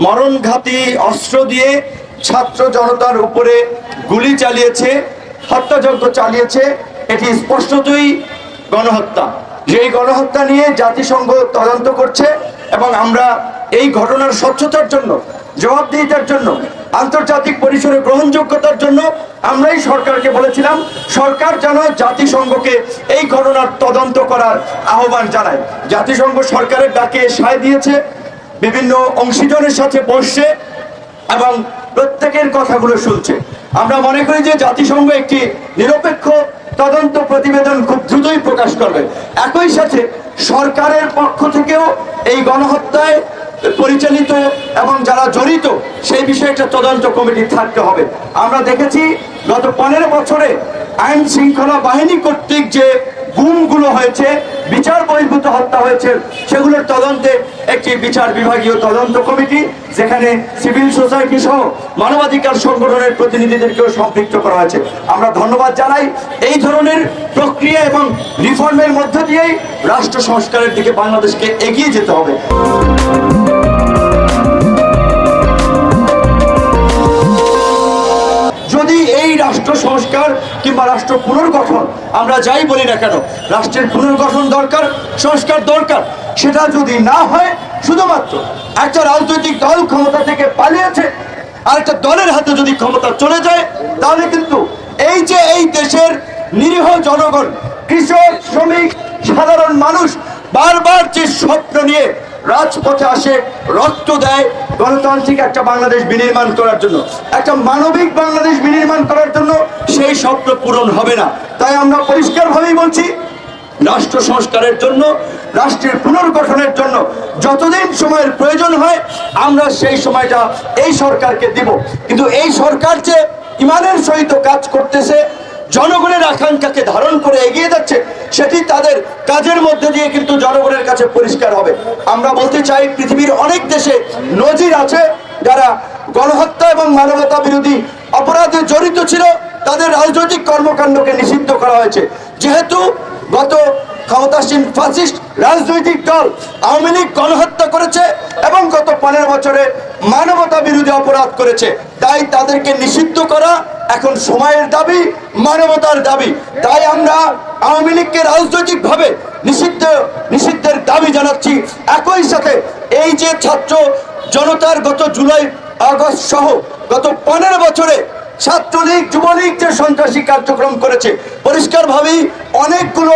মরণঘাতী অস্ত্র দিয়ে ছাত্র জনতার উপরে গুলি চালিয়েছে, হত্যাযজ্ঞ চালিয়েছে। এটি স্পষ্টতই গণহত্যা। যেই গণহত্যা নিয়ে জাতিসংঘ তদন্ত করছে এবং আমরা এই ঘটনার স্বচ্ছতার জন্য, জবাবদিহিতার জন্য, আন্তর্জাতিক পরিসরে গ্রহণযোগ্যতার জন্য আমরাই সরকারকে বলেছিলাম সরকার যেন জাতিসংঘকে এই ঘটনার তদন্ত করার আহ্বান জানায়। জাতিসংঘ সরকারের ডাকে সায় দিয়েছে, বিভিন্ন অংশীজনের সাথে বসছে এবং প্রত্যেকের কথাগুলো শুনছে। আমরা মনে করি যে জাতিসংঘ একটি নিরপেক্ষ তদন্ত প্রতিবেদন খুব দ্রুতই প্রকাশ করবে। একই সাথে সরকারের পক্ষ থেকেও এই গণহত্যায় পরিচালিত এবং যারা জড়িত সেই বিষয়ে একটা তদন্ত কমিটি থাকতে হবে। আমরা দেখেছি গত 15 বছরে আইন শৃঙ্খলা বাহিনী কর্তৃক যে গুমগুলো হয়েছে, বিচার বহির্ভূত হত্যা হয়েছে, সেগুলোর তদন্তে একটি বিচার বিভাগীয় তদন্ত কমিটি, যেখানে সিভিল সোসাইটি সহ মানবাধিকার সংগঠনের প্রতিনিধিদেরকেও সম্পৃক্ত করা হয়েছে। আমরা ধন্যবাদ জানাই। এই ধরনের প্রক্রিয়া এবং রিফর্মের মধ্য দিয়েই রাষ্ট্র সংস্কারের দিকে বাংলাদেশকে এগিয়ে যেতে হবে। যদি এই রাষ্ট্র সংস্কার কিংবা রাষ্ট্র পুনর্গঠন, আমরা যাই বলি না কেন, রাষ্ট্রের পুনর্গঠন দরকার, সংস্কার দরকার, সেটা যদি না হয়, শুধুমাত্র একটা রাজনৈতিক দল ক্ষমতা থেকে পালিয়েছে আর একটা দলের হাতে যদি ক্ষমতা চলে যায়, তাহলে কিন্তু এই যে এই দেশের নিরীহ জনগণ, কৃষক, শ্রমিক, সাধারণ মানুষ বারবার যে স্বপ্ন নিয়ে রাজপথে আসে, রক্ত দেয় গণতান্ত্রিক একটা বাংলাদেশ বিনির্মাণ করার জন্য, একটা মানবিক বাংলাদেশ বিনির্মাণ করার জন্য, সেই স্বপ্ন পূরণ হবে না। তাই আমরা পরিষ্কারভাবেই বলছি, রাষ্ট্র সংস্কারের জন্য, রাষ্ট্রের পুনর্গঠনের জন্য যতদিন সময়ের প্রয়োজন হয় আমরা সেই সময়টা এই সরকারকে দিব। কিন্তু এই সরকার যে ইমানের সহিত কাজ করতেছে, জনগণের আকাঙ্ক্ষাকে ধারণ করে এগিয়ে যাচ্ছে, সেটি তাদের কাজের মধ্যে দিয়ে কিন্তু জনগণের কাছে পরিষ্কার হবে। আমরা বলতে চাই, পৃথিবীর অনেক দেশে নজির আছে যারা গণহত্যা এবং মানবতা বিরোধী অপরাধে জড়িত ছিল, তাদের রাজনৈতিক কর্মকাণ্ডকে নিষিদ্ধ করা হয়েছে। যেহেতু গত ক্ষমতাসীন ফ্যাসিস্ট রাজনৈতিক দল আওয়ামী লীগ গণহত্যা করেছে এবং গত 15 বছরে মানবতা বিরোধী অপরাধ করেছে, তাই তাদেরকে নিষিদ্ধ করা এখন সময়ের দাবি, মানবতার দাবি। তাই আমরা আওয়ামী লীগকে রাজনৈতিকভাবে নিষিদ্ধের দাবি জানাচ্ছি। একই সাথে এই যে ছাত্র জনতার গত জুলাই আগস্ট সহ গত 15 বছরে ছাত্রলীগ, যুবলীগ যে সন্ত্রাসী কার্যক্রম করেছে, পরিষ্কারভাবেই অনেকগুলো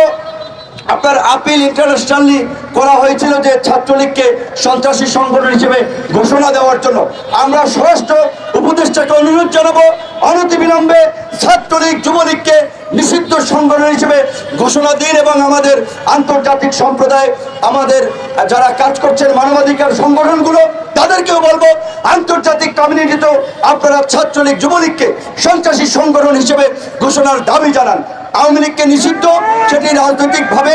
আপনার আপিল ইন্টারন্যাশনালি করা হয়েছিল যে ছাত্রলীগকে সন্ত্রাসী সংগঠন হিসেবে ঘোষণা দেওয়ার জন্য। আমরা স্বরাষ্ট্র উপদেষ্টাকে অনুরোধ জানাবো অনতিবিলম্বে ছাত্রলীগ, যুবলীগকে নিষিদ্ধ সংগঠন হিসেবে ঘোষণা দিন এবং আমাদের আন্তর্জাতিক সম্প্রদায়, আমাদের যারা কাজ করছেন মানবাধিকার সংগঠনগুলো, তাদেরকেও বলবো আন্তর্জাতিক কমিউনিটিতেও আপনারা ছাত্রলীগ, যুবলীগকে সন্ত্রাসী সংগঠন হিসেবে ঘোষণার দাবি জানান। আওয়ামী লীগকে নিষিদ্ধ, সেটি রাজনৈতিকভাবে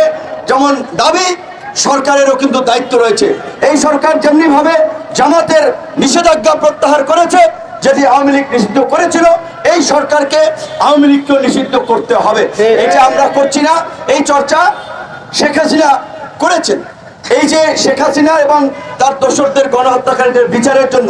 যেমন দাবি, সরকারেরও কিন্তু দায়িত্ব রয়েছে। এই সরকার যেমনি ভাবে জামাতের নিষেধাজ্ঞা প্রত্যাহার করেছে, যেটি আওয়ামী লীগ নিষিদ্ধ করেছিল, এই সরকারকে আওয়ামী লীগকেও নিষিদ্ধ করতে হবে। এটা আমরা করছি না, এই চর্চা শেখ হাসিনা করেছেন। এই যে শেখ হাসিনা এবং তার দোসরদের, গণহত্যাকারীদের বিচারের জন্য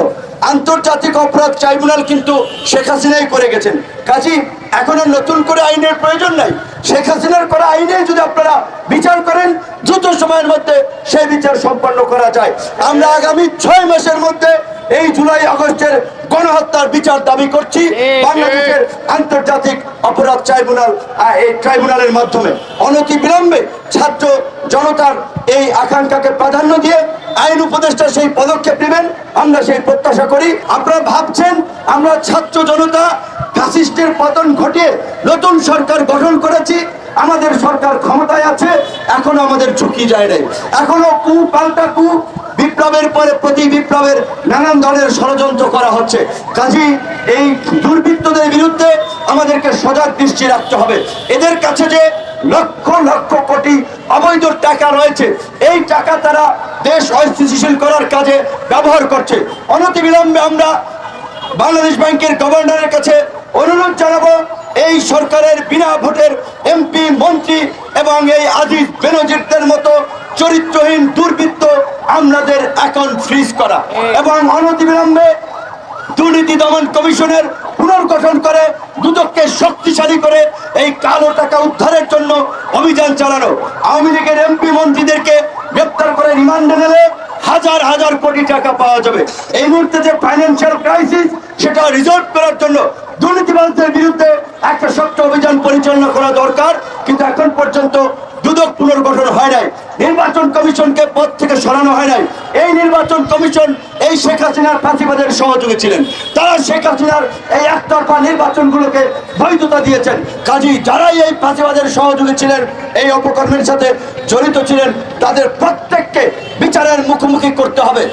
আন্তর্জাতিক অপরাধ ট্রাইব্যুনাল কিন্তু শেখ হাসিনাই করে গেছেন। কাজী এখন আর নতুন করে আইনের প্রয়োজন নাই। শেখ হাসিনার করা আইনে যদি আপনারা বিচার করেন, দ্রুত সময়ের মধ্যে সেই বিচার সম্পন্ন করা যায়। আমরা আগামী 6 মাসের মধ্যে এই জুলাই আগস্টের গণহত্যার বিচার দাবি করছি বাংলাদেশের আন্তর্জাতিক অপরাধ ট্রাইব্যুনাল, এই ট্রাইব্যুনালের মাধ্যমে। অনতি বিলম্বে ছাত্র জনতার এই আকাঙ্ক্ষাকে প্রাধান্য দিয়ে আইন উপদেষ্টা সেই পদক্ষেপ নেবেন, আমরা সেই প্রত্যাশা করি। আপনারা ভাবছেন আমরা ছাত্র জনতা ফ্যাসিস্টের পতন ঘটিয়ে নতুন সরকার গঠন করেছি, আমাদের সরকার ক্ষমতায় আছে, এখনো আমাদের ঝুঁকি যায় নাই, এখনো কু পাল্টা কু, বিপ্লবের পরে প্রতি বিপ্লবের নানান ধরনের ষড়যন্ত্র করা হচ্ছে। কাজী এই দুর্বৃত্তদের বিরুদ্ধে আমাদেরকে সজাগ দৃষ্টি রাখতে হবে। এদের কাছে যে লক্ষ লক্ষ কোটি অবৈধ টাকা রয়েছে, এই টাকা তারা দেশ অস্থিতিশীল করার কাজে ব্যবহার করছে। অনতিবিলম্বে আমরা বাংলাদেশ ব্যাংকের গভর্নরের কাছে অনুরোধ জানাবো, এই সরকারের বিনা ভোটের এমপি, মন্ত্রী এবং এই আজিজ বেনজিরদের মতো চরিত্রহীন দুর্বৃত্ত আমাদের অ্যাকাউন্ট ফ্রিজ করা এবং অনতিবিলম্বে দুর্নীতি দমন কমিশনের পুনর্গঠন করে দুদককে শক্তিশালী করে এই কালো টাকা উদ্ধারের জন্য অভিযান চালানো। আওয়ামী লীগের এমপি মন্ত্রীদেরকে গ্রেপ্তার করে রিমান্ডে নিলে হাজার হাজার কোটি টাকা পাওয়া যাবে। এই মুহূর্তে যে ফাইন্যান্সিয়াল ক্রাইসিস সেটা রিজলভ করার জন্য দুর্নীতিবাজদের বিরুদ্ধে একটা শক্ত অভিযান পরিচালনা করা দরকার, কিন্তু এখন পর্যন্ত দুদক পুনর্গঠন হয় নাই, নির্বাচন কমিশনকে পদ থেকে সরানো হয় নাই। এই নির্বাচন কমিশন এই শেখ হাসিনার ফাঁসিবাদের সহযোগী ছিলেন, তারা শেখ হাসিনার এই একতরফা নির্বাচনগুলোকে বৈধতা দিয়েছেন। কাজেই যারাই এই ফাঁসিবাদের সহযোগী ছিলেন, এই অপকর্মের সাথে জড়িত ছিলেন, তাদের প্রত্যেককে বিচারের মুখোমুখি করতে হবে।